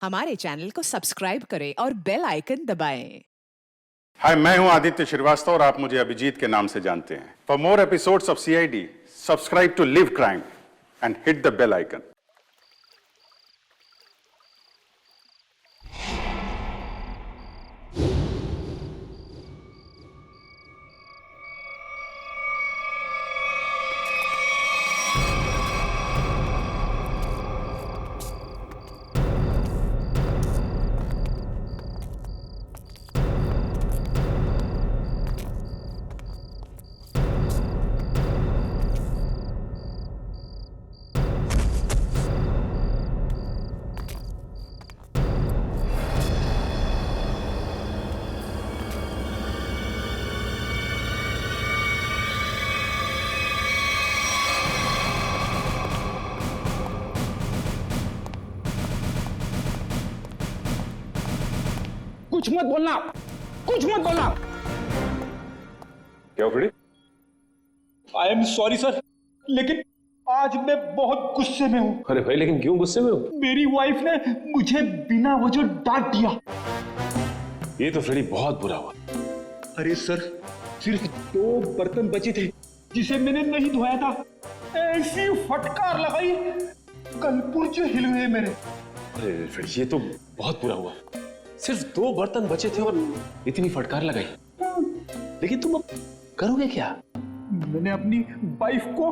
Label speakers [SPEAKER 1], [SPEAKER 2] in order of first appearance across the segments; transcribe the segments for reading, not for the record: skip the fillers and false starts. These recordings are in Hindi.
[SPEAKER 1] हमारे चैनल को सब्सक्राइब करें और बेल आइकन दबाएं।
[SPEAKER 2] हाय, मैं हूं आदित्य श्रीवास्तव और आप मुझे अभिजीत के नाम से जानते हैं। For more episodes of CID, subscribe to live crime and hit the bell icon.
[SPEAKER 3] कुछ मत बोलना, कुछ मत बोलना।
[SPEAKER 2] क्या Freddy?
[SPEAKER 3] I am sorry sir, लेकिन आज मैं बहुत गुस्से में हूँ।
[SPEAKER 4] अरे भाई, लेकिन क्यों गुस्से में हो?
[SPEAKER 3] मेरी वाइफ ने मुझे बिना वजह डांट दिया।
[SPEAKER 4] ये तो फ्रेडी बहुत बुरा हुआ।
[SPEAKER 3] अरे सर, सिर्फ 2 बर्तन बचे थे जिसे मैंने नहीं धोया था। ऐसी फटकार लगाई, कल पुर्जे हिल गए मेरे।
[SPEAKER 4] अरे फ्रेडी, ये तो बहुत बुरा हुआ। सिर्फ 2 बर्तन बचे थे और इतनी फटकार लगाई। लेकिन तुम अब करोगे क्या?
[SPEAKER 3] मैंने अपनी वाइफ को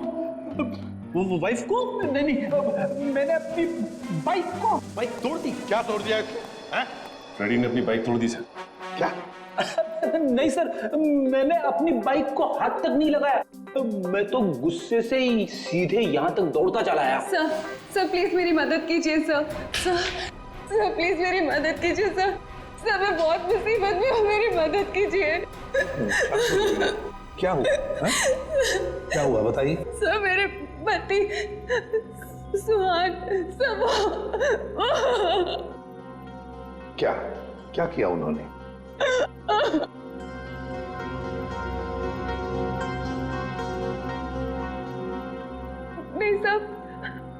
[SPEAKER 4] वो वाइफ को?
[SPEAKER 3] नहीं, मैंने अपनी बाइक को
[SPEAKER 4] बाइक तोड़ दी?
[SPEAKER 2] क्या तोड़ दिया इसने?
[SPEAKER 4] फ्रेडी ने अपनी बाइक तोड़ दी सर।
[SPEAKER 2] क्या?
[SPEAKER 3] नहीं सर, मैंने अपनी बाइक को हाथ तक नहीं लगाया। मैं तो गुस्से से ही सीधे यहाँ तक दौड़ता चला आया।
[SPEAKER 5] सर प्लीज मेरी मदद कीजिए सर प्लीज मेरी मदद कीजिए सर मैं बहुत मुसीबत में हूँ, मेरी मदद कीजिए।
[SPEAKER 6] क्या हुआ? क्या हुआ बताइए।
[SPEAKER 5] सर मेरे पति सुहान सब
[SPEAKER 6] क्या क्या किया उन्होंने?
[SPEAKER 5] नहीं साहब,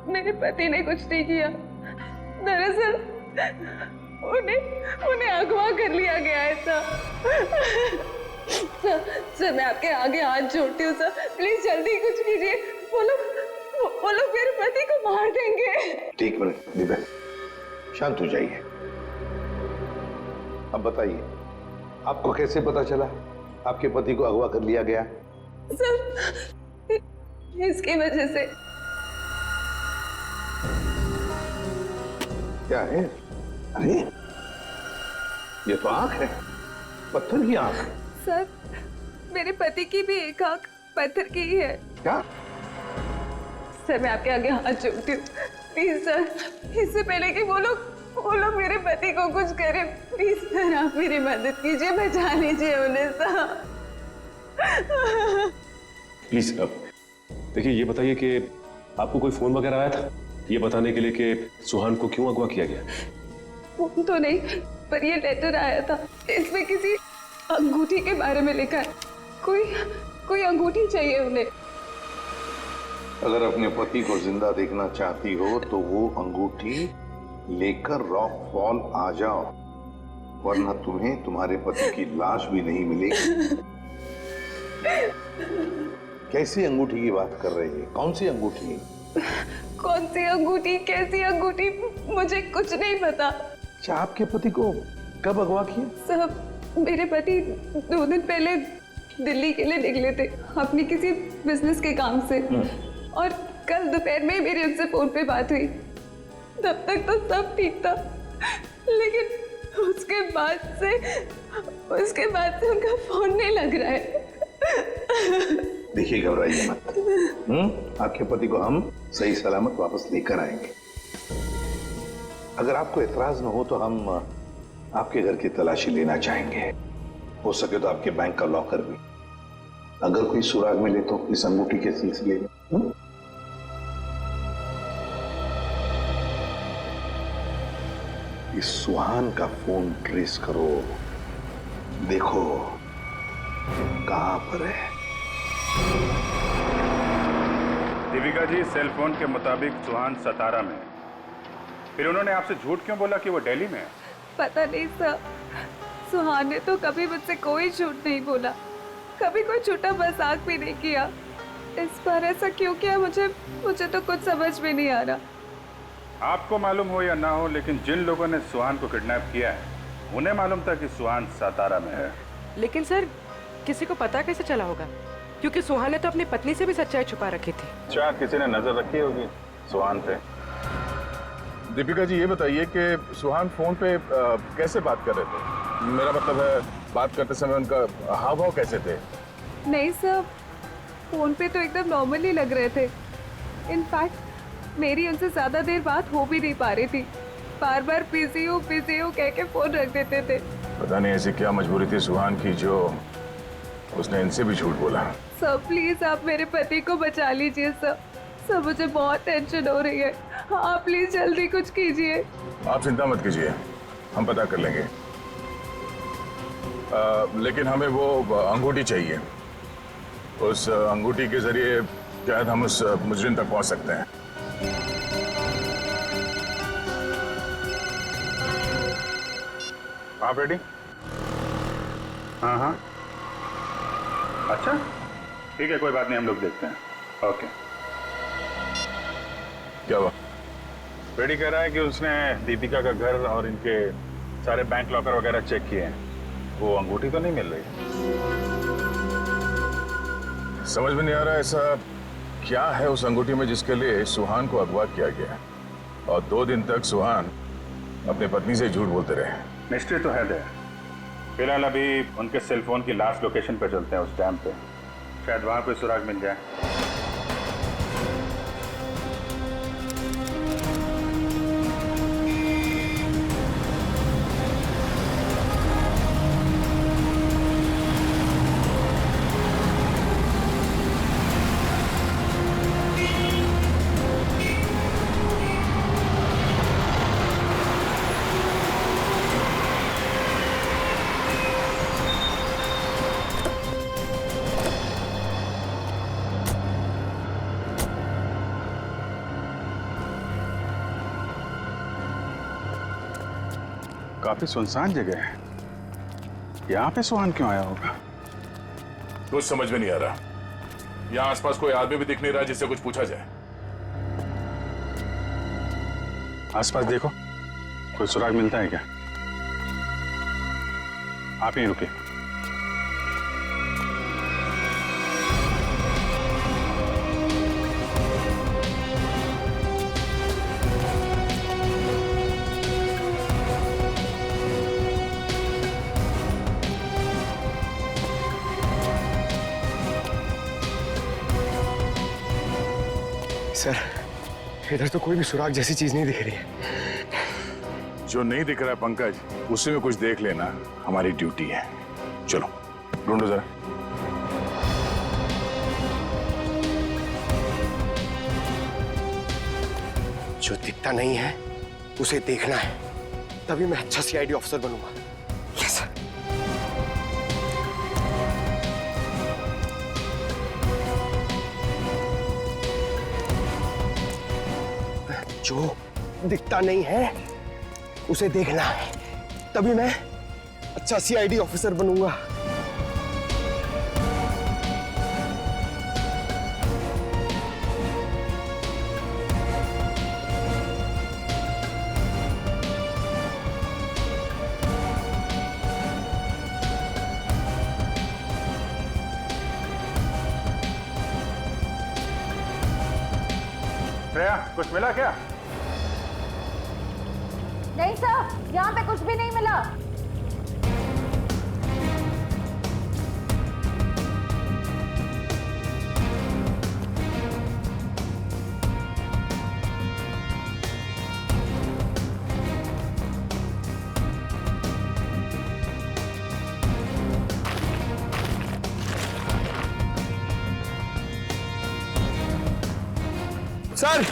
[SPEAKER 5] मेरे पति ने कुछ नहीं किया। दरअसल उन्हें अगवा कर लिया गया है सर मैं आपके आगे हाथ जोड़ती हूँ सर, प्लीज जल्दी कुछ कीजिए। वो लोग मेरे पति को मार देंगे।
[SPEAKER 6] एक मिनट दिव्या, शांत हो जाइए। अब बताइए, आपको कैसे पता चला आपके पति को अगवा कर लिया गया?
[SPEAKER 5] सर इसकी वजह से।
[SPEAKER 6] क्या है? अरे ये तो आंख है, पत्थर की आंख।
[SPEAKER 5] सर मेरे पति की भी एक आंख पत्थर की ही है।
[SPEAKER 6] क्या?
[SPEAKER 5] सर मैं आपके आगे हाथ जोड़ती हूँ, प्लीज सर, इससे पहले कि वो लोग मेरे पति को कुछ करें, प्लीज सर आप मेरी मदद कीजिए, बचा लीजिए उन्हें सर।
[SPEAKER 4] प्लीज देखिए, ये बताइए कि आपको कोई फोन वगैरह आया था ये बताने के लिए कि सुहान को क्यों अगवा किया गया?
[SPEAKER 5] फोन तो नहीं, पर ये लेटर आया था। इसमें किसी अंगूठी के बारे में लिखा है। कोई अंगूठी चाहिए उन्हें।
[SPEAKER 6] अगर अपने पति को जिंदा देखना चाहती हो तो वो अंगूठी लेकर रॉक फॉल आ जाओ, वरना तुम्हें तुम्हारे पति की लाश भी नहीं मिलेगी। कैसी अंगूठी की बात कर रही है? कौन सी अंगूठी?
[SPEAKER 5] कौन सी अंगूठी, कैसी अंगूठी, मुझे कुछ नहीं पता।
[SPEAKER 6] अच्छा, आपके पति को कब अगवा किया?
[SPEAKER 5] साहब मेरे पति 2 दिन पहले दिल्ली के लिए निकले थे अपनी किसी बिजनेस के काम से, और कल दोपहर में मेरी उनसे फोन पे बात हुई। तब तक तो सब ठीक था, लेकिन उसके बाद से उनका फोन नहीं लग रहा है।
[SPEAKER 6] देखिए, घबराइए मत। आपके पति को हम सही सलामत वापस लेकर आएंगे। अगर आपको एतराज न हो तो हम आपके घर की तलाशी लेना चाहेंगे। हो सके तो आपके बैंक का लॉकर भी, अगर कोई सुराग मिले तो इस अंगूठी के सिलसिले में। इस सुहान का फोन ट्रेस करो, देखो कहां पर है।
[SPEAKER 2] दीपिका जी, सेल फोन के मुताबिक सुहान सतारा में है। फिर उन्होंने आपसे झूठ क्यों बोला कि वो दिल्ली में है?
[SPEAKER 5] पता नहीं सर, सुहान ने तो कभी मुझसे कोई झूठ नहीं बोला, कभी कोई झूठा मजाक भी नहीं किया। इस बार ऐसा क्यों किया मुझे तो कुछ समझ में नहीं आ रहा।
[SPEAKER 2] आपको मालूम हो या ना हो, लेकिन जिन लोगों ने सुहान को किडनैप किया है उन्हें मालूम था कि सुहान सातारा में है।
[SPEAKER 7] लेकिन सर, किसी को पता कैसे चला होगा? क्योंकि सुहान ने तो अपनी पत्नी से भी सच्चाई छुपा रखी थी।
[SPEAKER 2] शायद किसी ने नजर रखी होगी सुहान पे।
[SPEAKER 8] दीपिका जी, ये बताइए कि सुहान फोन पे कैसे बात कर रहे थे? मेरा मतलब है, बात करते समय उनका हाव भाव कैसे थे?
[SPEAKER 5] नहीं सर, फोन पे तो एकदम नॉर्मल ही लग रहे थे। इनफैक्ट मेरी उनसे ज्यादा देर बात हो भी नहीं पा रही थी, बार बार बिजी हो कह के फोन रख देते थे।
[SPEAKER 8] पता नहीं ऐसी क्या मजबूरी थी सुहान की जो उसने इनसे भी झूठ बोला।
[SPEAKER 5] सर प्लीज आप मेरे पति को बचा लीजिए सर। सर मुझे बहुत टेंशन हो रही है, हाँ प्लीज जल्दी कुछ कीजिए।
[SPEAKER 8] आप चिंता मत कीजिए, हम पता कर लेंगे। लेकिन हमें वो अंगूठी चाहिए। उस अंगूठी के जरिए शायद हम उस मुजरिम तक पहुंच सकते हैं।
[SPEAKER 2] आप रेडी? हाँ हाँ, अच्छा ठीक है, कोई बात नहीं, हम लोग देखते हैं। ओके।
[SPEAKER 8] क्या हुआ?
[SPEAKER 2] रेडी कह रहा है कि उसने दीपिका का घर और इनके सारे बैंक लॉकर वगैरह चेक किए हैं, वो अंगूठी तो नहीं मिल रही।
[SPEAKER 8] समझ में नहीं आ रहा ऐसा क्या है उस अंगूठी में जिसके लिए सुहान को अगवा किया गया, और 2 दिन तक सुहान अपनी पत्नी से झूठ बोलते रहे।
[SPEAKER 2] मिस्ट्री तो है दे। फिलहाल अभी उनके सेलफोन की लास्ट लोकेशन पे चलते हैं, उस डैम पे, शायद वहां कोई सुराग मिल जाए। काफी सुनसान जगह है, यहाँ पे सुहान क्यों आया होगा?
[SPEAKER 8] कुछ समझ में नहीं आ रहा। यहाँ आसपास कोई आदमी भी दिख नहीं रहा जिससे कुछ पूछा जाए।
[SPEAKER 2] आसपास देखो, कोई सुराग मिलता है क्या? आप ही रुके।
[SPEAKER 3] सर, इधर तो कोई भी सुराग जैसी चीज नहीं दिख रही है।
[SPEAKER 8] जो नहीं दिख रहा है पंकज, उसी में कुछ देख लेना हमारी ड्यूटी है। चलो ढूंढो जरा।
[SPEAKER 3] जो दिखता नहीं है उसे देखना है, तभी मैं अच्छा सीआईडी ऑफिसर बनूंगा। Yes sir. जो दिखता नहीं है उसे देखना है, तभी मैं अच्छा सीआईडी ऑफिसर बनूंगा।
[SPEAKER 2] श्रेया, कुछ मिला क्या?
[SPEAKER 9] नहीं सर, यहाँ पे कुछ भी नहीं मिला।
[SPEAKER 3] सर,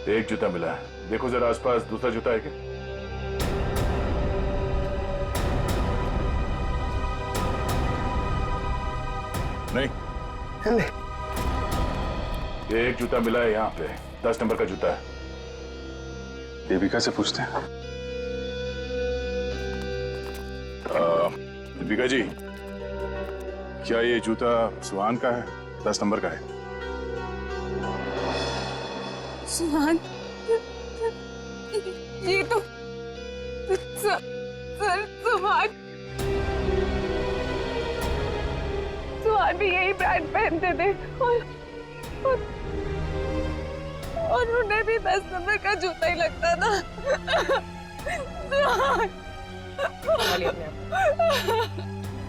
[SPEAKER 8] एक जूता मिला है, देखो जरा आसपास दूसरा जूता है क्या? नहीं, ये एक जूता मिला है यहाँ पे, 10 नंबर का जूता है।
[SPEAKER 2] देविका से पूछते हैं।
[SPEAKER 8] दीपिका जी, क्या ये जूता सुहान का है? 10 नंबर का है।
[SPEAKER 5] सुहान, ये तो सर सुहान भी यही ब्रांड पहनते थे और उन्हें भी 10 नंबर का जूता ही लगता था। सुहान,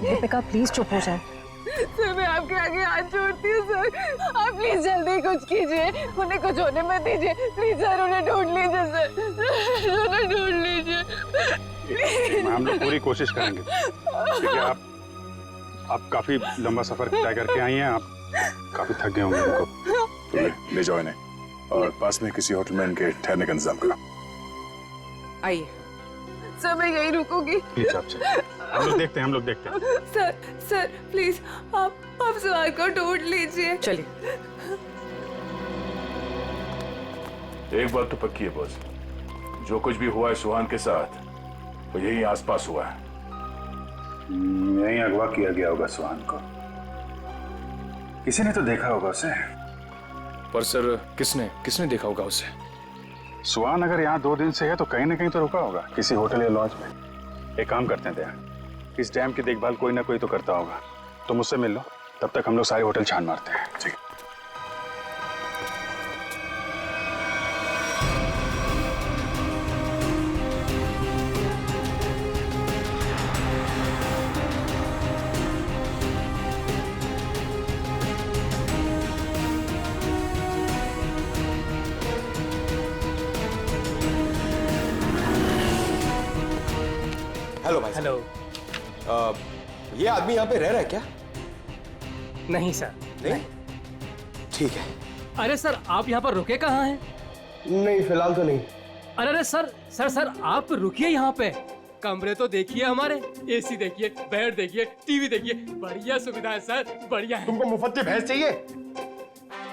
[SPEAKER 9] दीपिका प्लीज चुप हो जाए।
[SPEAKER 5] सर मैं आपके आगे हाथ जोड़ती हूँ सर, आप प्लीज जल्दी कुछ कीजिए, उन्हें कुछ होने मत दीजिए प्लीज सर, उन्हें ढूंढ लीजिए सर, उन्हें ढूंढ लीजिए।
[SPEAKER 2] हम लोग पूरी कोशिश करेंगे। देखिए आप काफी लंबा सफर तय करके आई हैं, आप काफी थक गए होंगे उनको।
[SPEAKER 8] तो ले जाओ इन्हें और पास में किसी होटल में इनके ठहरने का इंतजाम करो।
[SPEAKER 7] आइए।
[SPEAKER 5] सर मैं यही रुकूंगी।
[SPEAKER 2] प्लीज आप चलिए। हम लोग देखते हैं।
[SPEAKER 5] सर प्लीज आप सुहान को ढूंढ लीजिए।
[SPEAKER 7] चलिए।
[SPEAKER 8] एक बात तो पक्की है बॉस, जो कुछ भी हुआ है सुहान के साथ वो यही आसपास हुआ है।
[SPEAKER 2] यहीं अगवा किया गया होगा सुहान को, किसी ने तो देखा होगा उसे।
[SPEAKER 10] पर सर किसने देखा होगा उसे?
[SPEAKER 2] सुहान अगर यहाँ 2 दिन से है तो कहीं ना कहीं तो रुका होगा, किसी होटल या लॉज में। एक काम करते हैं दया, इस डैम की देखभाल कोई ना कोई तो करता होगा, तो मुझसे मिल लो, तब तक हम लोग सारे होटल छान मारते हैं। ठीक है।
[SPEAKER 11] हेलो भाई।
[SPEAKER 10] हेलो।
[SPEAKER 11] ये आदमी यहाँ पे रह रहा है क्या?
[SPEAKER 10] नहीं सर।
[SPEAKER 11] नहीं? ठीक है।
[SPEAKER 10] अरे सर, आप यहाँ पर रुके कहाँ हैं?
[SPEAKER 11] नहीं, फिलहाल तो नहीं।
[SPEAKER 10] अरे सर आप रुकिए यहाँ पे। कमरे तो देखिए हमारे, एसी देखिए, बेड देखिए, टीवी देखिए, बढ़िया सुविधा है सर, बढ़िया है।
[SPEAKER 11] तुमको मुफ्त की भैंस चाहिए?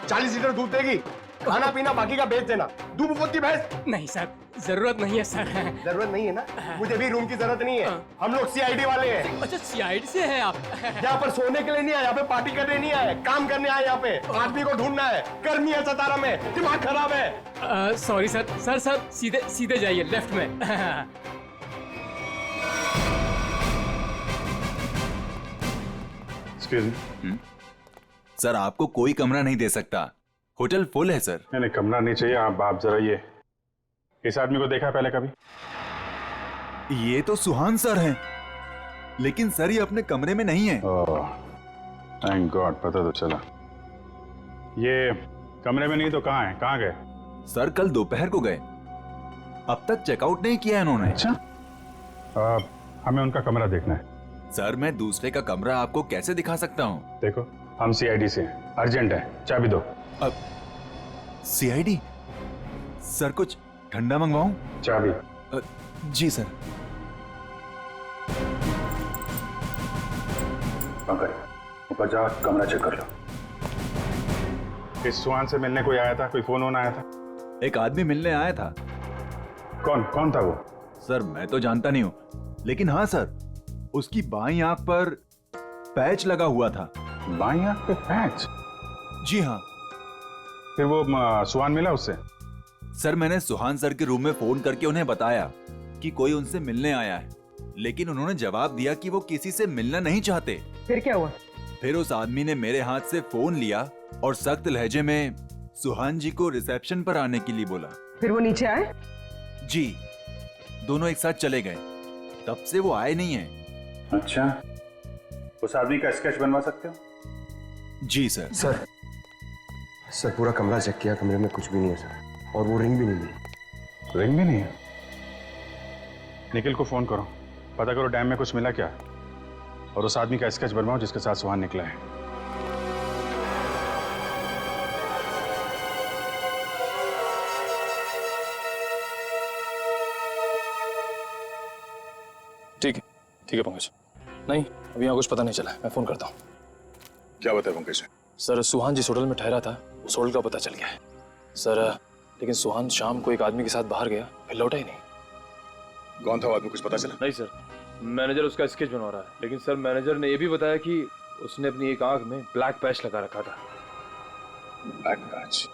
[SPEAKER 11] 40 लीटर दूध देगी, खाना पीना बाकी का बेच देना। दूध मुफ्त की भैंस?
[SPEAKER 10] नहीं सर, जरूरत नहीं है सर।
[SPEAKER 11] जरूरत नहीं है ना? मुझे भी रूम की जरूरत नहीं है, हम लोग सीआईडी वाले हैं।
[SPEAKER 10] अच्छा, सीआईडी से हैं आप?
[SPEAKER 11] यहाँ पर सोने के लिए नहीं आए, यहाँ पे पार्टी करने नहीं आए, काम करने आए। यहाँ पे आदमी को ढूंढना है, गर्मी है सतारा में, दिमाग खराब है।
[SPEAKER 10] सॉरी सर, सीधे जाइए लेफ्ट में।
[SPEAKER 2] एक्सक्यूज मी
[SPEAKER 12] सर, आपको कोई कमरा नहीं दे सकता, होटल फुल है सर।
[SPEAKER 2] नहीं कमरा नहीं चाहिए। आप जरा ये इस आदमी को देखा है पहले कभी?
[SPEAKER 12] ये तो सुहान सर हैं, लेकिन सर ये अपने कमरे में नहीं है।
[SPEAKER 2] थैंक गॉड, पता तो चला। ये कमरे में नहीं तो कहाँ है? कहाँ गए?
[SPEAKER 12] सर कल दोपहर को गए, अब तक चेकआउट नहीं किया इन्होंने।
[SPEAKER 2] अच्छा, हमें उनका कमरा देखना है।
[SPEAKER 12] सर मैं दूसरे का कमरा आपको कैसे दिखा सकता हूँ?
[SPEAKER 2] देखो हम सीआईडी से हैं, अर्जेंट है, चाबी दो।
[SPEAKER 12] अब सीआईडी? सर कुछ ठंडा मंगवाऊं?
[SPEAKER 2] चाबी।
[SPEAKER 12] जी सर।
[SPEAKER 2] ऊपर जाओ, कमरा चेक कर लो। इस सुहान से मिलने कोई आया था? कोई फोन आया था?
[SPEAKER 12] एक आदमी मिलने आया था।
[SPEAKER 2] कौन था वो?
[SPEAKER 12] सर मैं तो जानता नहीं हूँ, लेकिन हाँ सर, उसकी बाईं आंख पर पैच लगा हुआ था।
[SPEAKER 2] बाईं आंख पे पैच?
[SPEAKER 12] जी हाँ।
[SPEAKER 2] फिर वो सुहान मिला उससे?
[SPEAKER 12] सर मैंने सुहान सर के रूम में फोन करके उन्हें बताया कि कोई उनसे मिलने आया है, लेकिन उन्होंने जवाब दिया कि वो किसी से मिलना नहीं चाहते।
[SPEAKER 7] फिर क्या हुआ?
[SPEAKER 12] फिर उस आदमी ने मेरे हाथ से फोन लिया और सख्त लहजे में सुहान जी को रिसेप्शन पर आने के लिए बोला।
[SPEAKER 7] फिर वो नीचे आए?
[SPEAKER 12] जी, दोनों एक साथ चले गए, तब से वो आए नहीं है।
[SPEAKER 2] अच्छा, उस आदमी का स्केच बनवा सकते हो?
[SPEAKER 12] जी सर।
[SPEAKER 11] सर पूरा कमरा चेक किया, कमरे में कुछ भी नहीं है सर, और वो रिंग भी नहीं मिली।
[SPEAKER 2] रिंग भी नहीं है? निखिल को फोन करो, पता करो डैम में कुछ मिला क्या, और उस आदमी का स्केच बनवाओ जिसके साथ सुहान निकला है।
[SPEAKER 10] ठीक है पंकज। नहीं, अभी यहाँ कुछ पता नहीं चला, मैं फोन करता हूँ।
[SPEAKER 2] क्या बताया मुकेश?
[SPEAKER 13] सर सुहान जिस होटल में ठहरा था उस होटल का पता चल गया है सर, लेकिन सुहान शाम को एक आदमी के साथ बाहर गया, फिर लौटा ही नहीं।
[SPEAKER 2] कौन था वो आदमी, कुछ पता चला?
[SPEAKER 13] नहीं सर, मैनेजर उसका स्केच बनवा रहा है, लेकिन सर मैनेजर ने यह भी बताया कि उसने अपनी एक आंख में ब्लैक पैच लगा रखा था।
[SPEAKER 2] Black patch?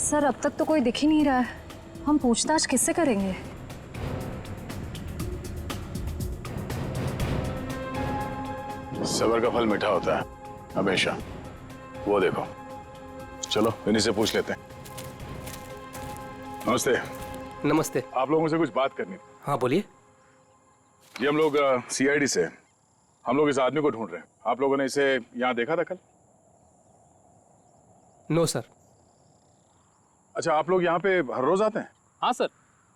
[SPEAKER 9] सर अब तक तो कोई दिख ही नहीं रहा है, हम पूछताछ किससे करेंगे?
[SPEAKER 2] सबर का फल मीठा होता है हमेशा, वो देखो। चलो इन्हीं से पूछ लेते हैं। नमस्ते।
[SPEAKER 10] नमस्ते।
[SPEAKER 2] आप लोगों से कुछ बात करनी थी।
[SPEAKER 10] हाँ बोलिए।
[SPEAKER 2] ये हम लोग सीआईडी से, हम लोग इस आदमी को ढूंढ रहे हैं। आप लोगों ने इसे यहाँ देखा था कल?
[SPEAKER 10] No sir.
[SPEAKER 2] अच्छा, आप लोग यहाँ पे हर रोज आते हैं?
[SPEAKER 14] हाँ सर,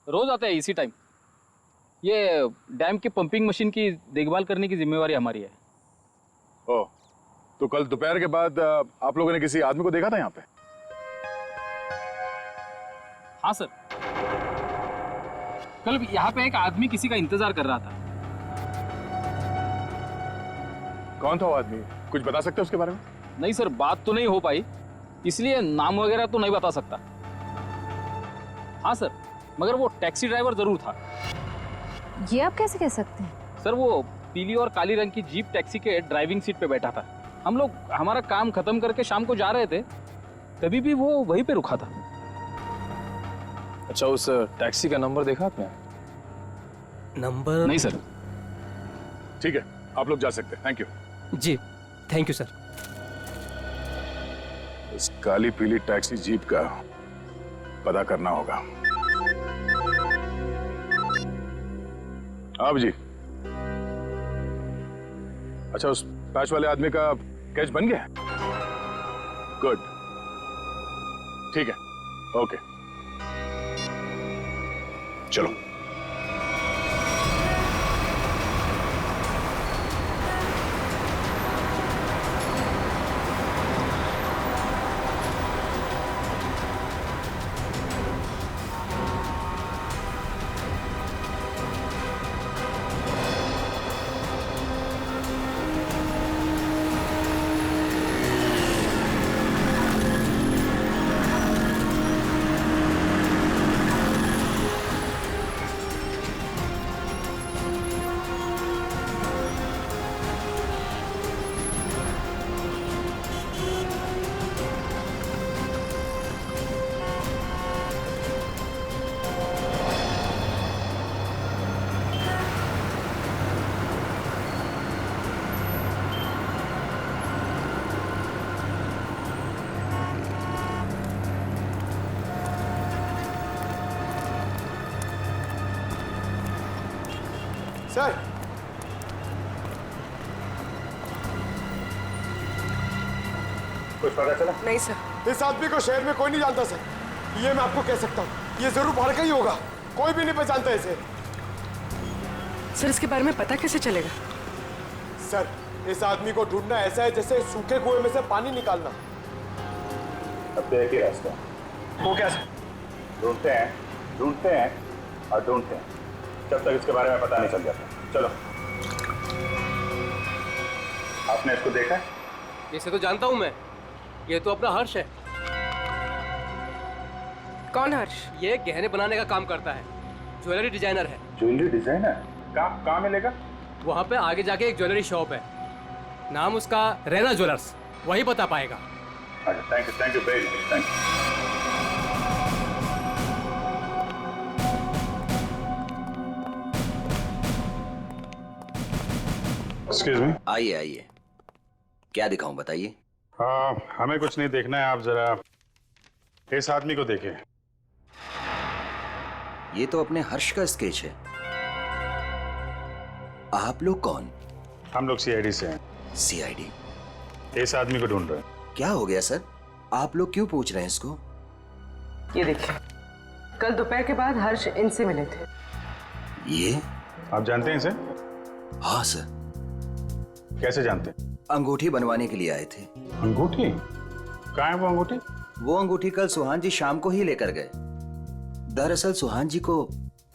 [SPEAKER 14] रोज आते हैं इसी टाइम। ये डैम की पंपिंग मशीन की देखभाल करने की जिम्मेवारी हमारी है।
[SPEAKER 2] ओह, तो कल दोपहर के बाद आप लोगों ने किसी आदमी को देखा था यहाँ पे?
[SPEAKER 14] हाँ सर, कल यहाँ पे एक आदमी किसी का इंतजार कर रहा था।
[SPEAKER 2] कौन था वो आदमी, कुछ बता सकते हो उसके बारे में?
[SPEAKER 14] नहीं सर, बात तो नहीं हो पाई, इसलिए नाम वगैरह तो नहीं बता सकता। हाँ सर, मगर वो टैक्सी ड्राइवर जरूर था।
[SPEAKER 9] ये आप कैसे कह सकते हैं?
[SPEAKER 14] सर वो पीली और काली रंग की जीप टैक्सी के ड्राइविंग सीट पे बैठा था। हम लोग हमारा काम खत्म करके शाम को जा रहे थे, तभी भी वो वहीं पे रुका था।
[SPEAKER 13] अच्छा, उस टैक्सी का नंबर देखा आपने?
[SPEAKER 10] नंबर
[SPEAKER 14] नहीं सर।
[SPEAKER 2] ठीक है, आप लोग जा सकते हैं। Thank you.
[SPEAKER 10] जी थैंक यू सर।
[SPEAKER 2] इस काली पीली टैक्सी जीप का पता करना होगा। आप जी, अच्छा उस पैच वाले आदमी का कैच बन गया? गुड, ठीक है, ओके, चलो।
[SPEAKER 11] सर,
[SPEAKER 2] कुछ पता चला?
[SPEAKER 7] नहीं सर।
[SPEAKER 11] इस आदमी को शहर में कोई नहीं जानता सर, ये मैं आपको कह सकता हूँ। ये जरूर बाहर का ही होगा, कोई भी नहीं पहचानता इसे।
[SPEAKER 7] सर इसके बारे में पता कैसे चलेगा?
[SPEAKER 11] सर, इस आदमी को ढूंढना ऐसा है जैसे सूखे कुएं में से पानी निकालना।
[SPEAKER 2] अब तो एक ही रास्ता।
[SPEAKER 11] वो क्या सर?
[SPEAKER 2] ढूंढते हैं, ढूंढते हैं और ढूंढते हैं जब तक इसके बारे में पता नहीं चल जाता। चलो। आपने इसको देखा है?
[SPEAKER 10] इसे तो जानता हूं मैं, ये तो अपना हर्ष है।
[SPEAKER 7] कौन हर्ष?
[SPEAKER 10] ये गहने बनाने का काम करता है, ज्वेलरी डिजाइनर है।
[SPEAKER 2] Jewellery designer? कहाँ मिलेगा?
[SPEAKER 10] वहाँ पे आगे जाके एक ज्वेलरी शॉप है, नाम उसका रैना ज्वेलर्स, वही बता पाएगा।
[SPEAKER 2] अच्छा, thank you very much, thank you. Excuse me.
[SPEAKER 15] आइए आइए, क्या दिखाऊं बताइए।
[SPEAKER 2] हमें कुछ नहीं देखना है, आप जरा इस आदमी को देखिए।
[SPEAKER 15] ये तो अपने हर्ष का स्केच है। आप लोग कौन?
[SPEAKER 2] हम लोग सीआईडी से हैं।
[SPEAKER 15] सीआईडी?
[SPEAKER 2] इस आदमी को ढूंढ रहे हैं।
[SPEAKER 15] क्या हो गया सर, आप लोग क्यों पूछ रहे हैं इसको?
[SPEAKER 7] ये देखिए, कल दोपहर के बाद हर्ष इनसे मिले थे।
[SPEAKER 15] ये
[SPEAKER 2] आप जानते हैं इसे?
[SPEAKER 15] हाँ सर।
[SPEAKER 2] कैसे जानते?
[SPEAKER 15] अंगूठी बनवाने के लिए आए थे।
[SPEAKER 2] अंगूठी? कहाँ है वो अंगूठी?
[SPEAKER 15] वो अंगूठी कल सुहान जी शाम को ही लेकर गए। दरअसल सुहान जी को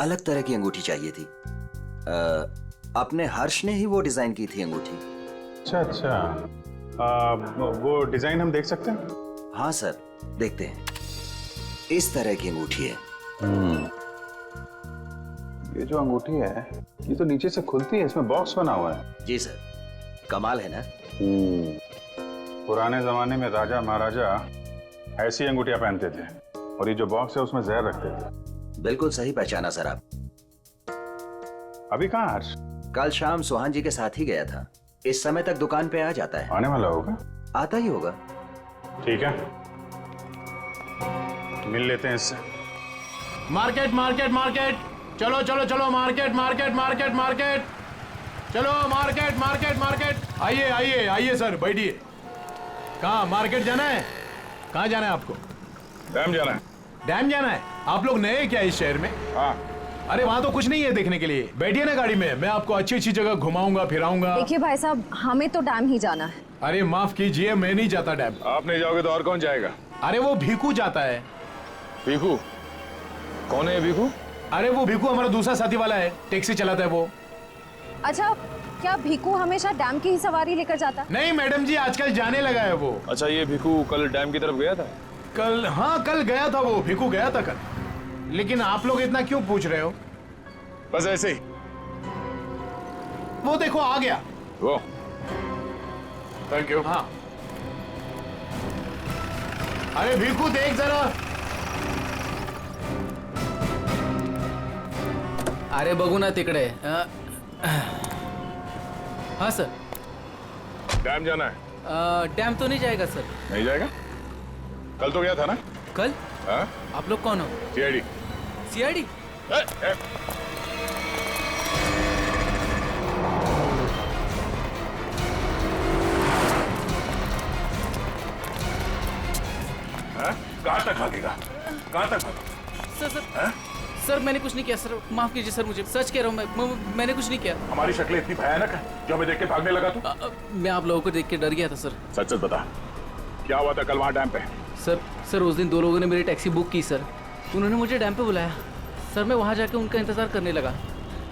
[SPEAKER 15] अलग तरह की अंगूठी चाहिए थी। अपने हर्ष ने ही वो डिजाइन की थी अंगूठी।
[SPEAKER 2] अच्छा अच्छा, वो डिजाइन हम देख सकते हैं?
[SPEAKER 15] हाँ सर, देखते हैं। इस तरह की अंगूठी है।
[SPEAKER 2] ये जो अंगूठी है ये तो नीचे से खुलती है, इसमें बॉक्स बना हुआ है।
[SPEAKER 15] जी सर, कमाल है ना।
[SPEAKER 2] पुराने जमाने में राजा महाराजा ऐसी अंगूठियां पहनते थे, और ये जो बॉक्स है उसमें जहर रखते थे।
[SPEAKER 15] बिल्कुल सही पहचाना सर आप।
[SPEAKER 2] अभी कहाँ हर्ष?
[SPEAKER 15] कल शाम सुहान जी के साथ ही गया था। इस समय तक दुकान पे आ जाता है।
[SPEAKER 2] आने वाला होगा?
[SPEAKER 15] आता ही होगा।
[SPEAKER 2] ठीक है, मिल लेते हैं इससे।
[SPEAKER 11] मार्केट मार्केट मार्केट, चलो चलो चलो, मार्केट मार्केट मार्केट मार्केट, चलो मार्केट मार्केट मार्केट। आइए आइए आइए सर, बैठिए। कहाँ मार्केट जाना है? कहाँ जाना है आपको?
[SPEAKER 2] डैम जाना है।
[SPEAKER 11] डैम जाना है? आप लोग नए क्या इस शहर में?
[SPEAKER 2] हाँ।
[SPEAKER 11] अरे वहाँ तो कुछ नहीं है देखने के लिए। बैठिए ना गाड़ी में, मैं आपको अच्छी अच्छी जगह घुमाऊंगा फिराऊंगा।
[SPEAKER 9] देखिए भाई साहब, हमें तो डैम ही जाना है।
[SPEAKER 11] अरे माफ कीजिए, मैं नहीं जाता डैम।
[SPEAKER 8] आप नहीं जाओगे तो और कौन जाएगा?
[SPEAKER 11] अरे वो भीखू जाता है।
[SPEAKER 8] भीखू? कौन है भीखू?
[SPEAKER 11] अरे वो भीखू हमारा दूसरा साथी वाला है, टैक्सी चलाता है वो।
[SPEAKER 9] अच्छा, क्या भीखू हमेशा डैम की ही सवारी लेकर जाता है?
[SPEAKER 11] नहीं मैडम जी, आजकल जाने लगा है वो।
[SPEAKER 4] अच्छा, ये भीखू कल डैम की तरफ गया था?
[SPEAKER 11] कल? हाँ कल गया था वो, भीखू गया था कल। लेकिन आप लोग इतना क्यों पूछ रहे हो?
[SPEAKER 8] बस ऐसे ही।
[SPEAKER 11] वो देखो आ गया
[SPEAKER 8] वो। Thank you.
[SPEAKER 11] हाँ। अरे भीखू देख जरा।
[SPEAKER 14] अरे बघू ना तिकडे। हाँ सर।
[SPEAKER 8] डैम जाना है?
[SPEAKER 14] डैम तो नहीं जाएगा सर।
[SPEAKER 8] नहीं जाएगा? कल तो गया था ना?
[SPEAKER 14] कल?
[SPEAKER 8] हाँ?
[SPEAKER 14] आप लोग कौन हो?
[SPEAKER 8] सीआईडी।
[SPEAKER 14] सीआईडी?
[SPEAKER 8] कहाँ तक भागेगा? कहाँ तक भागेगा?
[SPEAKER 14] सर सर सर मैंने कुछ नहीं किया सर, माफ कीजिए सर, मुझे सच कह रहा हूँ, मैंने कुछ नहीं किया।
[SPEAKER 8] हमारी शक्लें इतनी भयानक है जो हमें देख के भागने लगा तू?
[SPEAKER 14] मैं आप लोगों को देख के डर गया था सर।
[SPEAKER 8] सच सच बता, क्या हुआ था कल वहाँ डैम पे?
[SPEAKER 14] सर उस दिन 2 लोगों ने मेरी टैक्सी बुक की सर। उन्होंने मुझे डैम पे बुलाया सर। मैं वहाँ जाके उनका इंतजार करने लगा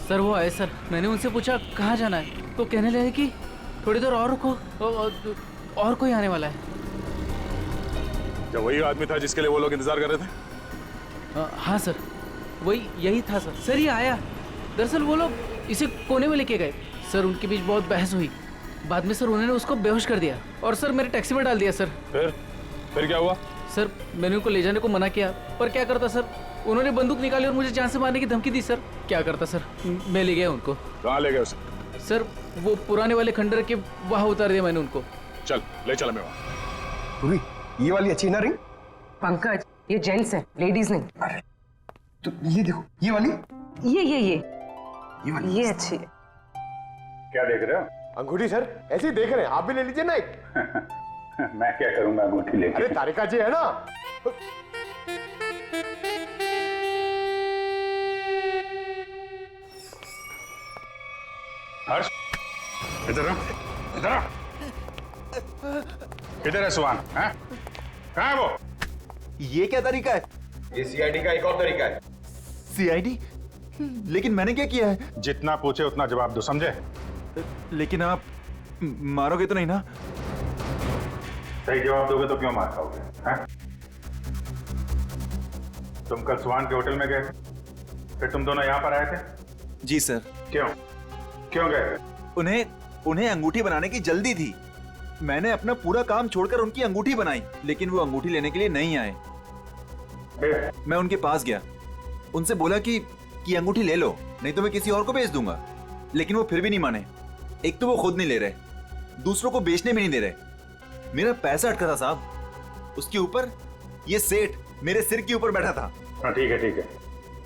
[SPEAKER 14] सर। वो आए सर, मैंने उनसे पूछा कहाँ जाना है, तो कहने लगे कि थोड़ी देर और रुको, और कोई आने वाला है।
[SPEAKER 8] क्या वही आदमी था जिसके लिए वो लोग इंतजार कर रहे थे?
[SPEAKER 14] हाँ सर, वही यही था सर। सर ये आया, दरअसल वो लोग इसे कोने में लेके गए सर। उनके बीच बहुत बहस हुई, बाद में सर उन्होंने उसको बेहोश कर दिया और सर मेरे टैक्सी में डाल दिया सर।
[SPEAKER 8] फिर क्या हुआ?
[SPEAKER 14] सर मैंने उनको ले जाने को मना किया, पर क्या करता सर, उन्होंने बंदूक निकाली और मुझे जान से मारने की धमकी दी सर। क्या करता सर, मैं ले गया उनको।
[SPEAKER 8] कहाँ ले गए उसे?
[SPEAKER 14] सर वो पुराने वाले खंडर के वहाँ उतार दिया मैंने उनको।
[SPEAKER 8] चल ले चला मैं वहाँ।
[SPEAKER 11] ये वाली अच्छी ना रिंग?
[SPEAKER 7] पंकज, ये जेंट्स है, लेडीज नहीं।
[SPEAKER 11] अरे तो ये देखो, ये वाली,
[SPEAKER 7] ये वाली, ये अच्छी है।
[SPEAKER 2] क्या देख रहे हो?
[SPEAKER 11] अंगूठी सर, ऐसे ही देख रहे हैं, आप भी ले लीजिए ना एक।
[SPEAKER 2] मैं क्या करूंगा अंगूठी लेके?
[SPEAKER 11] अरे तारिका जी है ना।
[SPEAKER 2] हर्ष, इधर आ, इधर आ। किधर है सुहान? हैं? कहाँ है वो?
[SPEAKER 12] ये क्या तरीका है?
[SPEAKER 11] ये सीआईडी का एक और तरीका है।
[SPEAKER 12] सीआईडी? लेकिन मैंने क्या किया है?
[SPEAKER 2] जितना पूछे उतना जवाब दो, समझे?
[SPEAKER 12] लेकिन आप मारोगे तो नहीं ना?
[SPEAKER 2] सही जवाब दोगे तो क्यों मार खाओगे? हैं? तुम कल सुहान के होटल में गए, फिर तुम दोनों यहाँ पर आए थे?
[SPEAKER 12] जी सर।
[SPEAKER 2] क्यों गए?
[SPEAKER 12] उन्हें अंगूठी बनाने की जल्दी थी। मैंने अपना पूरा काम छोड़कर उनकी अंगूठी बनाई, लेकिन वो अंगूठी लेने के लिए नहीं आए। मैं उनके पास गया, उनसे बोला कि अंगूठी ले लो, नहीं तो मैं किसी और को बेच दूंगा। लेकिन वो फिर भी नहीं माने। एक तो वो खुद नहीं ले रहे, दूसरों को बेचने भी नहीं दे रहे। मेरा पैसा अटका था साहब, उसके ऊपर ये सेठ मेरे सिर के ऊपर बैठा था।
[SPEAKER 2] हाँ ठीक है।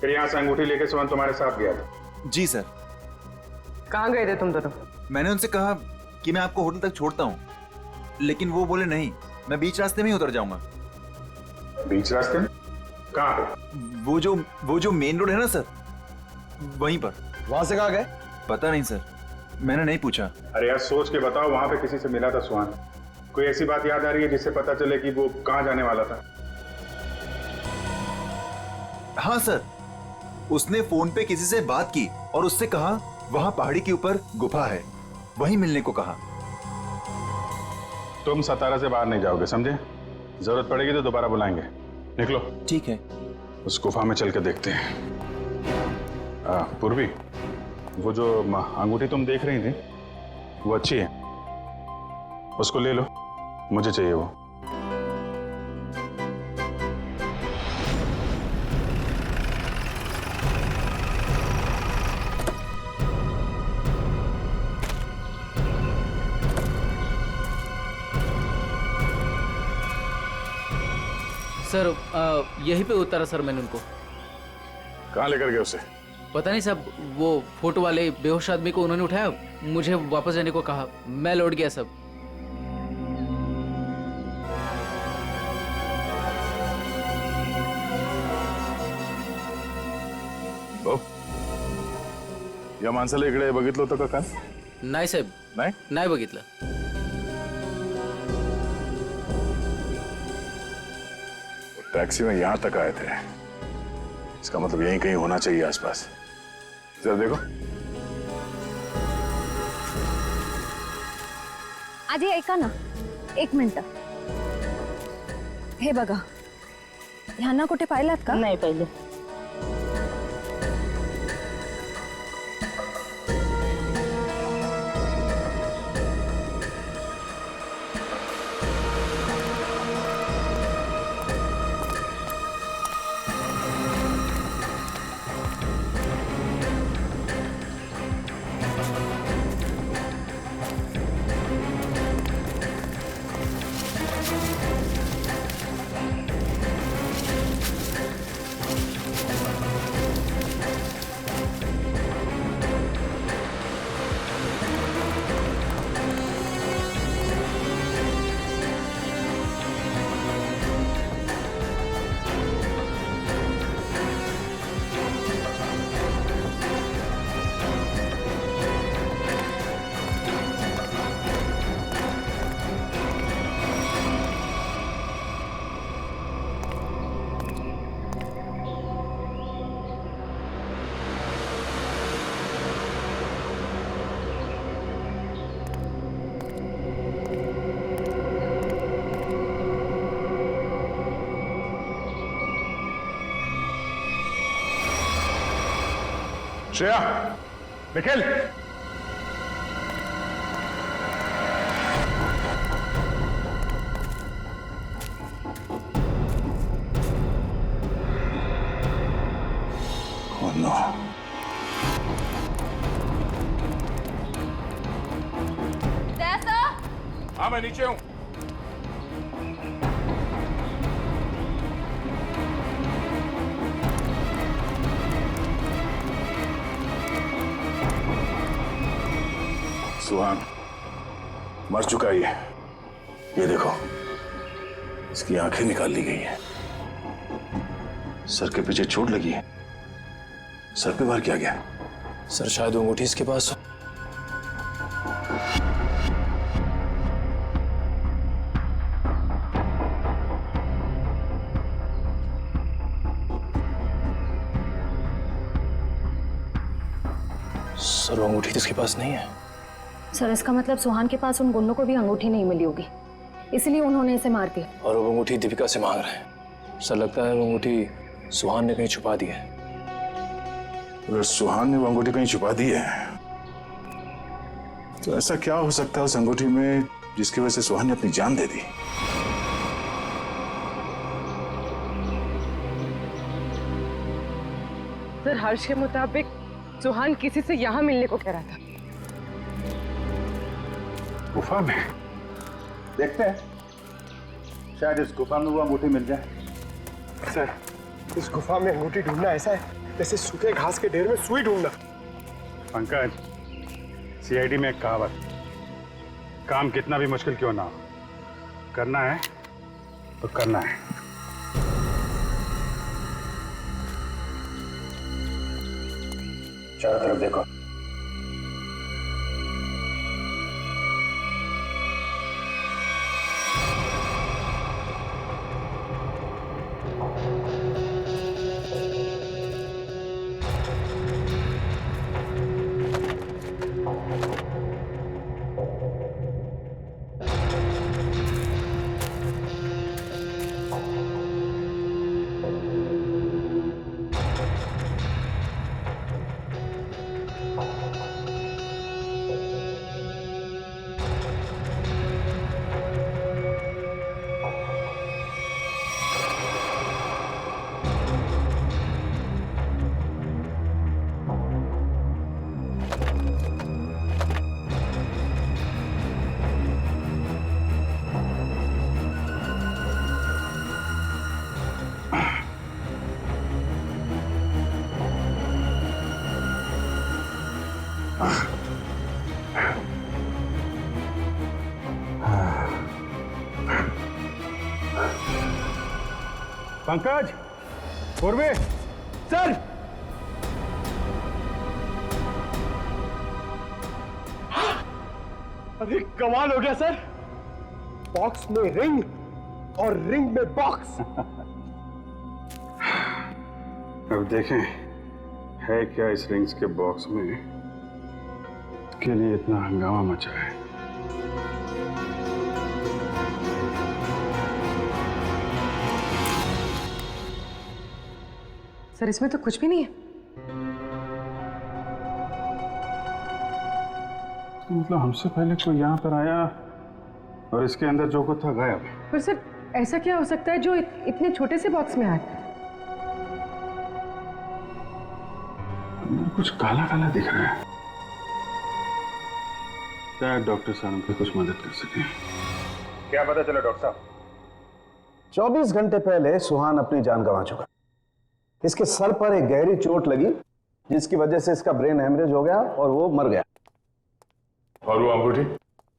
[SPEAKER 2] फिर यहाँ से अंगूठी लेके सुहान तुम्हारे साथ गया था?
[SPEAKER 12] जी सर।
[SPEAKER 7] कहाँ गए थे तुम दोनों? मैंने
[SPEAKER 12] उनसे कहा कि मैं आपको होटल तक छोड़ता हूँ, लेकिन वो बोले नहीं, मैं बीच रास्ते में ही उतर जाऊंगा।
[SPEAKER 2] बीच रास्ते में? कहाँ पे?
[SPEAKER 12] वो जो मेन रोड है ना सर, वहीं पर।
[SPEAKER 11] वहां से कहाँ गए?
[SPEAKER 12] पता नहीं सर, मैंने नहीं पूछा।
[SPEAKER 2] अरे यार सोच के बताओ, वहां पे किसी से मिला था सुहान? कोई ऐसी बात याद आ रही है जिससे पता चले कि वो कहाँ जाने वाला था?
[SPEAKER 12] हाँ सर, उसने फोन पे किसी से बात की और उससे कहा वहां पहाड़ी के ऊपर गुफा है, वहीं मिलने को कहा।
[SPEAKER 2] तुम सतारा से बाहर नहीं जाओगे, समझे? जरूरत पड़ेगी तो दोबारा बुलाएंगे। निकलो।
[SPEAKER 12] ठीक है।
[SPEAKER 2] उस गुफा में चल के देखते हैं। पूर्वी, वो जो अंगूठी तुम देख रही थी वो अच्छी है, उसको ले लो, मुझे चाहिए वो।
[SPEAKER 14] सर यहीं पे उतारा सर मैंने उनको।
[SPEAKER 8] कहाँ लेकर गए उसे?
[SPEAKER 14] पता नहीं साहब, वो फोटो वाले बेहोश आदमी को उन्होंने उठाया, मुझे वापस जाने को कहा, मैं लौट गया सब।
[SPEAKER 8] या माणसाला इकडे बघितलं होतं का काल?
[SPEAKER 14] नाही साहेब, नाही बघितलं।
[SPEAKER 8] टैक्सी में यहां तक आए थे, इसका मतलब यहीं कहीं होना चाहिए आसपास। जरा देखो।
[SPEAKER 9] आधी ऐका ना, 1 मिनिट। हे बघा, ह्यांना कुठे पाहिलात का?
[SPEAKER 16] नाही पाहिलं।
[SPEAKER 8] Shreya, Nikhil, oh no. हाँ मैं नीचे हूं। सुहान मर चुका ही है, ये देखो, इसकी आंखें निकाल ली गई हैं, सर के पीछे चोट लगी है। सर पे वार किया गया।
[SPEAKER 13] सर शायद वो अंगूठी इसके पास हो। सर वो अंगूठी तो इसके पास नहीं है।
[SPEAKER 9] सर इसका मतलब सुहान के पास उन गुंडों को भी अंगूठी नहीं मिली होगी, इसलिए उन्होंने इसे मार दिया।
[SPEAKER 13] और वो अंगूठी दीपिका से मांग रहे हैं। सर लगता है वो अंगूठी सुहान ने कहीं छुपा दी है।
[SPEAKER 8] अगर सुहान ने वो अंगूठी कहीं छुपा दी है तो ऐसा क्या हो सकता है उस अंगूठी में जिसकी वजह से सुहान ने अपनी जान दे दी?
[SPEAKER 7] सर हर्ष के मुताबिक सुहान किसी से यहाँ मिलने को कह रहा था।
[SPEAKER 2] गुफा में? देखते हैं, शायद इस गुफा में वो अंगूठी मिल जाए।
[SPEAKER 3] सर, इस गुफा में अंगूठी ढूंढना ऐसा है जैसे सूखे घास के ढेर में सुई ढूंढना।
[SPEAKER 2] पंकज, सीआईडी में एक कहावत, काम कितना भी मुश्किल क्यों ना हो, करना है तो करना है। चारों तरफ देखो। पंकज, पूर्वे,
[SPEAKER 3] सर अरे कमाल हो गया सर, बॉक्स में रिंग और रिंग में बॉक्स।
[SPEAKER 2] अब देखें है क्या इस रिंग्स के बॉक्स में के लिए इतना हंगामा मचा है।
[SPEAKER 7] सर इसमें तो कुछ भी नहीं है।
[SPEAKER 2] तो मतलब हमसे पहले कोई यहाँ पर आया और इसके अंदर जो कुछ था गायब।
[SPEAKER 7] पर सर ऐसा क्या हो सकता है जो इतने छोटे से बॉक्स में आए?
[SPEAKER 2] अंदर कुछ काला काला दिख रहा है। क्या डॉक्टर साहब की कुछ मदद कर सके?
[SPEAKER 8] क्या पता चला डॉक्टर साहब? 24 घंटे पहले सुहान अपनी जान गंवा चुका। इसके सर पर एक गहरी चोट लगी जिसकी वजह से इसका ब्रेन हेमरेज हो गया और वो मर गया।
[SPEAKER 2] और वो अंगूठी,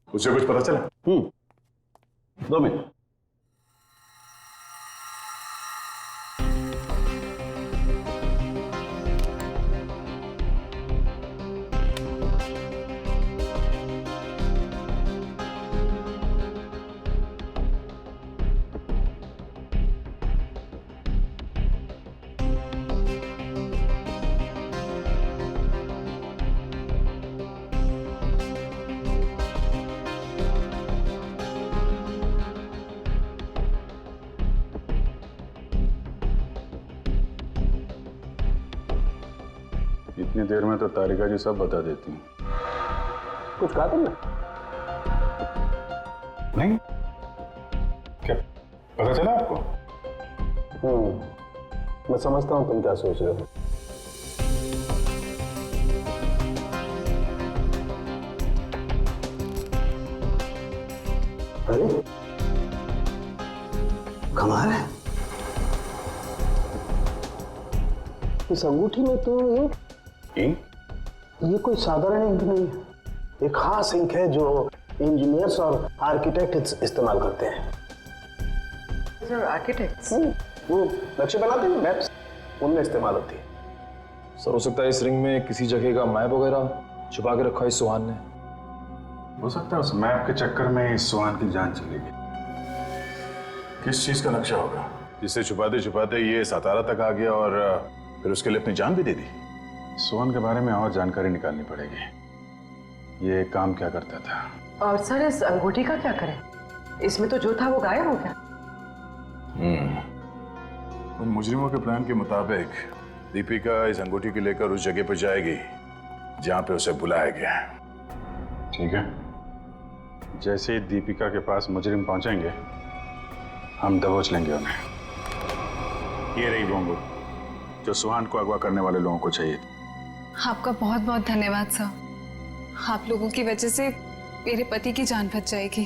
[SPEAKER 2] उसे कुछ पता चला?
[SPEAKER 8] 2 मिनट।
[SPEAKER 2] इतनी देर में तो तारिका जी सब बता देती हैं।
[SPEAKER 8] कुछ कहा तुमने?
[SPEAKER 2] नहीं, क्या पता चला आपको?
[SPEAKER 8] मैं समझता हूं तुम क्या सोच रहे हो। अरे कमाल है, इस अंगूठी में तो ये कोई साधारण इंक नहीं है। एक खास इंक है जो इंजीनियर्स और आर्किटेक्ट इस्तेमाल करते हैं।
[SPEAKER 7] सर आर्किटेक्ट्स
[SPEAKER 8] वो नक्शे बनाते हैं, मैप्स, उनमें इस्तेमाल होती है।
[SPEAKER 13] सर हो सकता है इस रिंग में किसी जगह का मैप वगैरह छुपा के रखा है इस सुहान ने।
[SPEAKER 2] हो सकता है उस मैप के चक्कर में इस सुहान की जान चली गई।
[SPEAKER 8] किस चीज का नक्शा होगा जिससे छुपाते छुपाते ये सातारा तक आ गया और फिर उसके लिए अपनी जान भी दे दी?
[SPEAKER 2] सुहान के बारे में और जानकारी निकालनी पड़ेगी। ये काम क्या करता था?
[SPEAKER 7] और सर इस अंगूठी का क्या करें? इसमें तो जो था वो गायब हो गया।
[SPEAKER 8] उन मुजरिमों के प्लान के मुताबिक दीपिका इस अंगूठी को लेकर उस जगह पर जाएगी जहां पे उसे बुलाया गया है।
[SPEAKER 2] ठीक है, जैसे ही दीपिका के पास मुजरिम पहुंचेंगे हम दबोच लेंगे उन्हें। ये रही वो अंगूठी जो सुहान को अगवा करने वाले लोगों को चाहिए।
[SPEAKER 5] आपका बहुत बहुत धन्यवाद सर। आप लोगों की वजह से मेरे पति की जान बच जाएगी।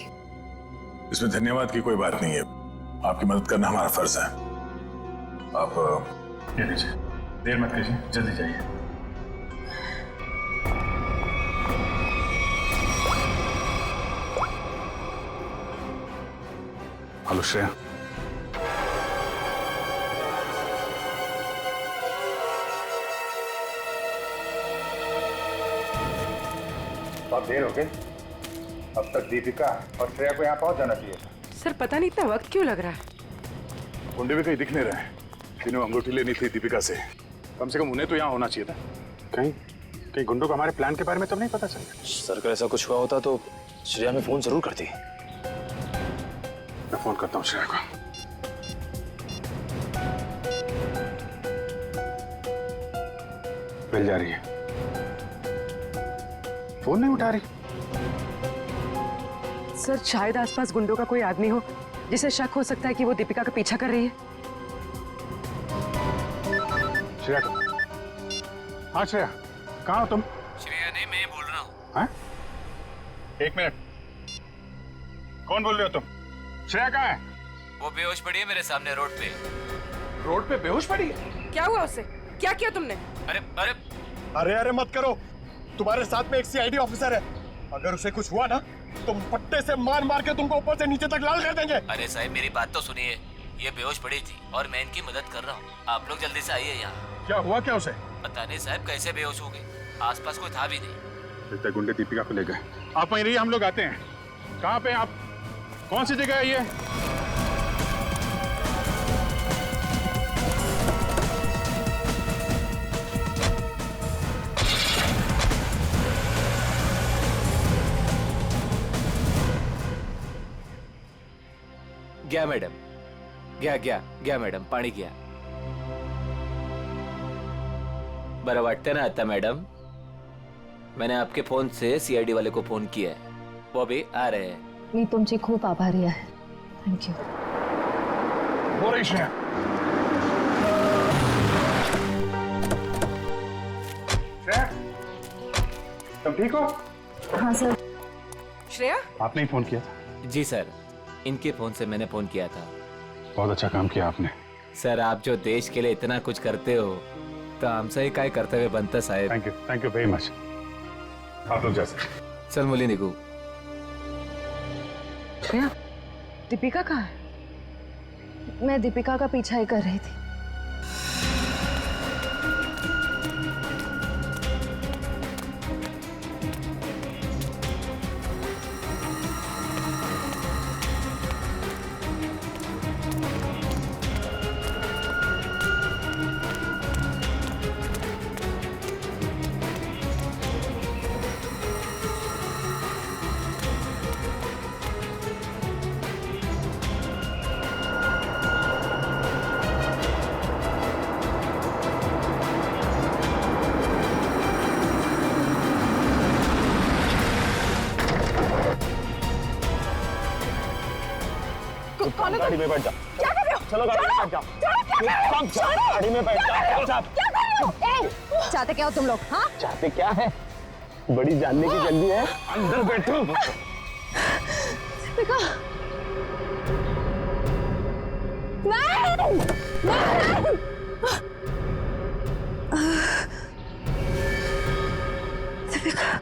[SPEAKER 8] इसमें धन्यवाद की कोई बात नहीं है, आपकी मदद करना हमारा फर्ज है। आप
[SPEAKER 2] ये लीजिए, देर मत कीजिए, जल्दी जाइए। हेलो श्रेया,
[SPEAKER 8] बहुत देर हो गई, अब तक दीपिका और श्रेया को यहाँ पहुंच जाना चाहिए।
[SPEAKER 7] सर पता नहीं इतना वक्त क्यों लग रहा है।
[SPEAKER 8] गुंडे भी कहीं दिख नहीं रहे। जिन्हें अंगूठी लेनी थी दीपिका से, कम उन्हें तो यहाँ होना चाहिए था।
[SPEAKER 2] कहीं गुंडों को हमारे प्लान के बारे में तो नहीं पता चल गया?
[SPEAKER 13] सर अगर ऐसा कुछ हुआ होता तो श्रेया में फोन जरूर करती।
[SPEAKER 2] मैं फोन करता हूँ श्रेया को। मिल जा रही है, फोन नहीं उठा रही।
[SPEAKER 7] सर शायद आसपास गुंडों का कोई आदमी हो जिसे शक हो सकता है कि वो दीपिका का पीछा कर रही है।
[SPEAKER 2] श्रेया, हाँ श्रेया, कहाँ हो तुम?
[SPEAKER 14] श्रेया नहीं, मैं बोल रहा हूँ।
[SPEAKER 2] हाँ? एक मिनट, कौन बोल रहे हो तुम? श्रेया कहाँ है?
[SPEAKER 14] वो बेहोश पड़ी है मेरे सामने रोड पे।
[SPEAKER 3] रोड पे बेहोश पड़ी है?
[SPEAKER 7] क्या हुआ उससे? क्या किया तुमने?
[SPEAKER 14] अरे अरे
[SPEAKER 3] अरे अरे मत करो,
[SPEAKER 16] तुम्हारे साथ में एक सीआईडी ऑफिसर है, अगर उसे कुछ हुआ ना तो पट्टे से मार मार के तुमको ऊपर से नीचे तक लाल कर देंगे।
[SPEAKER 17] अरे साहब मेरी बात तो सुनिए, ये बेहोश पड़ी थी और मैं इनकी मदद कर रहा हूँ, आप लोग जल्दी से आइए यहाँ।
[SPEAKER 2] क्या हुआ क्या उसे?
[SPEAKER 17] पता नहीं साहब कैसे बेहोश हो गई, आसपास कोई था भी नहीं।
[SPEAKER 2] लगता है गुंडे दीपिका को ले गए। आप वहीं रहिए, हम लोग आते हैं। कहाँ पे आप? कौन सी जगह है ये?
[SPEAKER 17] गया मैडम, गया मैडम, पाणी गया। बरं वाटतं ना आता मैडम? मैंने आपके फोन से सीआईडी वाले को फोन किया है, वो अभी आ रहे हैं।
[SPEAKER 9] मी तुमची खूप आभारी आहे, थँक्यू।
[SPEAKER 2] हो रही श्रेया। श्रेया, तुम ठीक हो?
[SPEAKER 9] हाँ सर।
[SPEAKER 7] श्रेया,
[SPEAKER 2] आपने ही फोन किया था?
[SPEAKER 17] जी सर, इनके फोन से मैंने फोन किया था।
[SPEAKER 2] बहुत अच्छा काम किया आपने।
[SPEAKER 17] सर आप जो देश के लिए इतना कुछ करते हो तो हमसे ही काय कर्तव्य बनतं साहेब।
[SPEAKER 2] Thank you very much. आप लोग जैसे।
[SPEAKER 17] चल मुली निघू।
[SPEAKER 7] श्रेया, दीपिका कहाँ है?
[SPEAKER 9] मैं दीपिका का पीछा ही कर रही थी।
[SPEAKER 16] गाड़ी में बैठ जाओ।
[SPEAKER 9] क्या कर रहे हो?
[SPEAKER 16] चलो गाड़ी में बैठ जाओ। गाड़ी में बैठ जाओ।
[SPEAKER 9] क्या कर रहे हो? चाहते क्या हो तुम लोग? हाँ?
[SPEAKER 16] चाहते क्या है? बड़ी जानने की जल्दी है, अंदर बैठो।
[SPEAKER 9] दीपिका, नहीं, नहीं। दीपिका,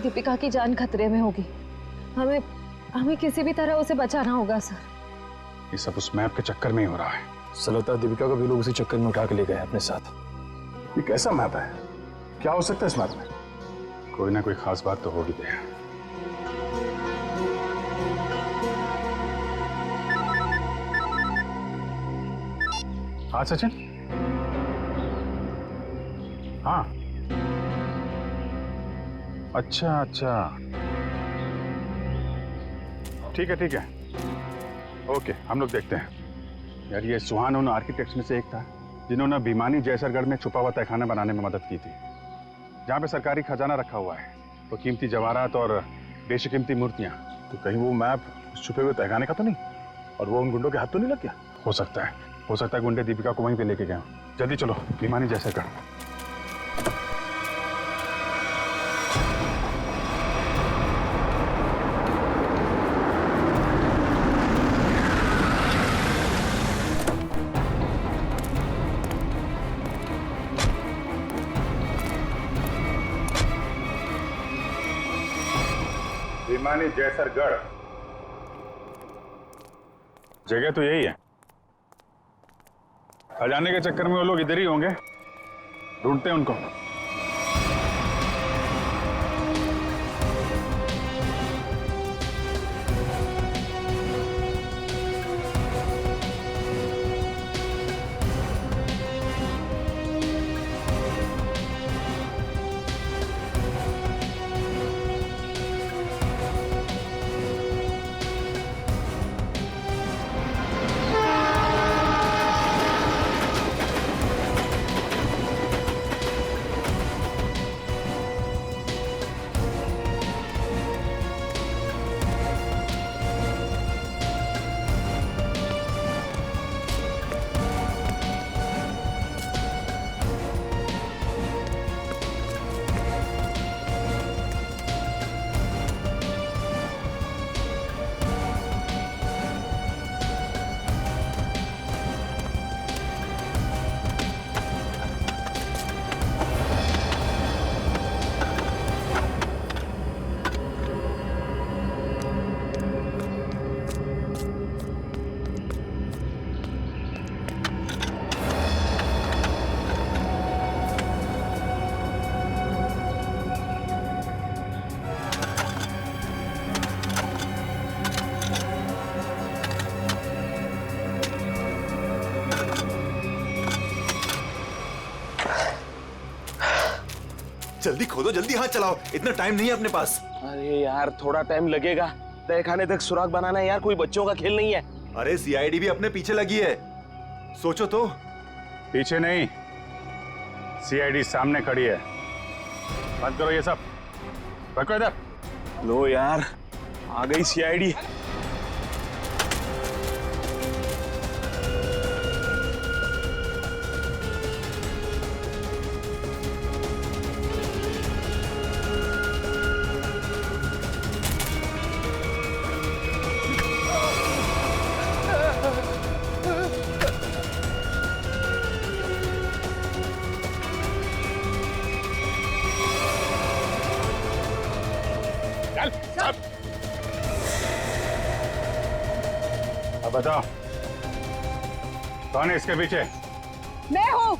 [SPEAKER 9] दीपिका की जान खतरे में होगी। हमें किसी भी तरह उसे बचाना होगा सर।
[SPEAKER 2] ये सब उस मैप के चक्कर में ही हो रहा है।
[SPEAKER 13] सलता दीपिका को भी लोग उसी चक्कर में उठा के ले गए अपने साथ।
[SPEAKER 2] ये कैसा मैप है? क्या हो सकता है इस मैप में? कोई ना कोई खास बात तो होगी। दे हाँ सचिन। हाँ अच्छा, ठीक है, ओके, हम लोग देखते हैं। यार ये सुहान उन आर्किटेक्ट्स में से एक था जिन्होंने भिमानी जैसरगढ़ में छुपा हुआ तहखाना बनाने में मदद की थी, जहाँ पे सरकारी खजाना रखा हुआ है, तो कीमती जवाहरात और बेशकीमती मूर्तियाँ। तो कहीं वो मैप उस छुपे हुए तहखाने का तो नहीं, और वो उन गुंडों के हाथ तो नहीं लग गया? हो सकता है गुंडे दीपिका को वहीं पे लेके गए। जल्दी चलो भिमानी जैसरगढ़। भिमानी जैसरगढ़ जगह तो यही है। खजाने के चक्कर में वो लोग इधर ही होंगे, ढूंढते हैं उनको।
[SPEAKER 12] जल्दी खोदो, जल्दी हाथ चलाओ, इतना टाइम नहीं है अपने पास।
[SPEAKER 4] अरे यार थोड़ा टाइम लगेगा, तहखाने तक सुराग बनाना है यार, कोई बच्चों का खेल नहीं है।
[SPEAKER 12] अरे सीआईडी भी अपने पीछे लगी है, सोचो तो।
[SPEAKER 2] पीछे नहीं, सीआईडी सामने खड़ी है। बंद करो ये सब, रखो इधर।
[SPEAKER 4] लो यार, आ गई सीआईडी।
[SPEAKER 2] अब बताओ कौन है इसके पीछे?
[SPEAKER 5] मैं हूँ।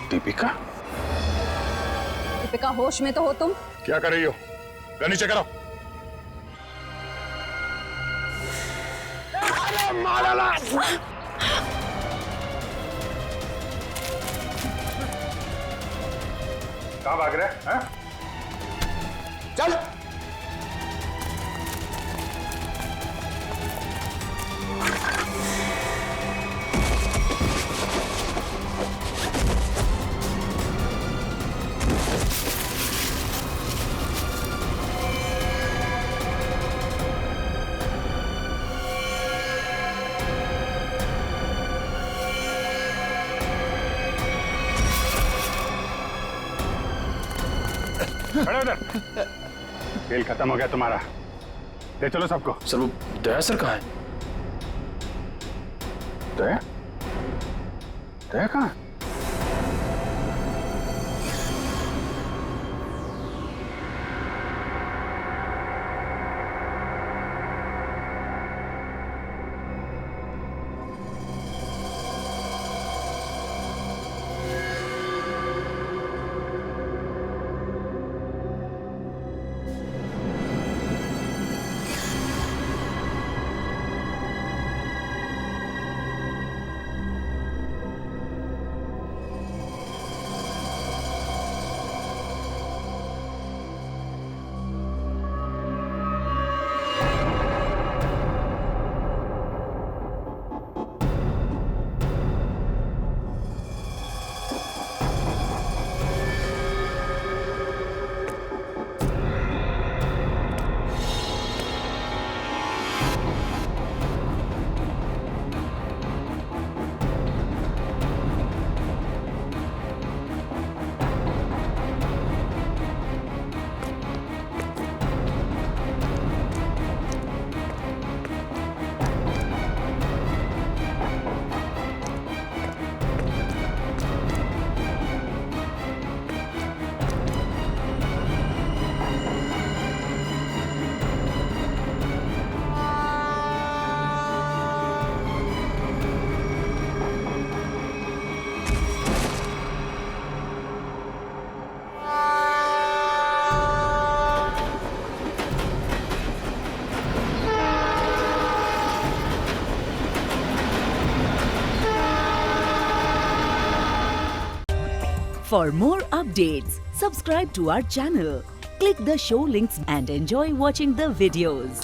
[SPEAKER 2] दीपिका?
[SPEAKER 9] दीपिका होश में तो हो तुम?
[SPEAKER 2] क्या कर रही हो? गन नीचे करो। कहाँ भाग रहे हैं? चल। खड़े उधर। खेल खत्म हो गया तुम्हारा, ले चलो सबको।
[SPEAKER 13] सर वो दया सर कहाँ है?
[SPEAKER 2] दया? दया कहाँ?
[SPEAKER 18] For more updates, subscribe to our channel, click the show links and enjoy watching the videos.